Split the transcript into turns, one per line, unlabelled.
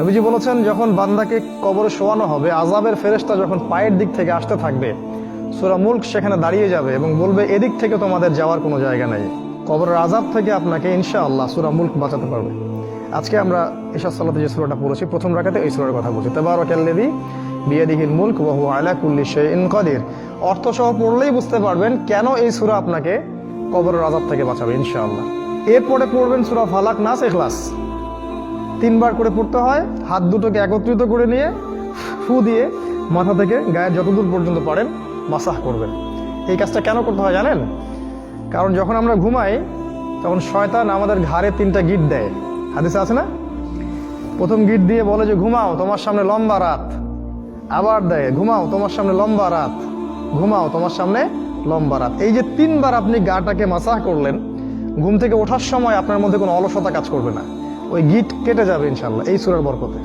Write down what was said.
নবীজি বলেছেন, যখন বান্দাকে কবরে শোয়ানো হবে, আযাবের ফেরেশতা যখন পায়ের দিক থেকে আসতে থাকবে, সূরা মুলক সেখানে দাঁড়িয়ে যাবে এবং বলবে, এদিক থেকে তোমাদের যাওয়ার কোনো জায়গা নেই। কবরের আযাব থেকে আপনাকে ইনশাআল্লাহ সূরা মুলক বাঁচাতে পারবে। আজকে আমরা ইশা সালাতে যে সূরাটা পড়েছি, প্রথম রাকাতে এই সূরার কথা বলছি, তাবারাকাল্লাযী বিয়াদিহিল মুলক ওয়া হুয়া আলা কুল্লি শাইইন কাদির। অর্থ সহ পড়লেই বুঝতে পারবেন কেন এই সূরা আপনাকে কবরের আযাব থেকে বাঁচাবে ইনশাআল্লাহ। এরপরে পড়বেন সূরা ফালাক, নাস, ইখলাস। 3 বার করে পড়তে হয়। হাত দুটোকে একত্রিত করে নিয়ে ফু দিয়ে মাথা থেকে গায়ের যতদূর পর্যন্ত পারেন মাসাহ করবেন। এই কাজটা কেন করতে হয় জানেন? কারণ যখন আমরা ঘুমাই তখন শয়তান আমাদের ঘাড়ে 3টা গিট দেয়, হাদিসে আছে না? প্রথম গিট দিয়ে বলে যে ঘুমাও, তোমার সামনে লম্বা রাত। আবার দেয়, ঘুমাও, তোমার সামনে লম্বা রাত, ঘুমাও, তোমার সামনে লম্বা রাত। এই যে 3 বার আপনি গাটাকে মাসাহ করলেন, ঘুম থেকে ওঠার সময় আপনার মধ্যে কোনো অলসতা কাজ করবে না, ওই গিট কেটে যাবে ইনশাআল্লাহ এই সূরার বরকতে।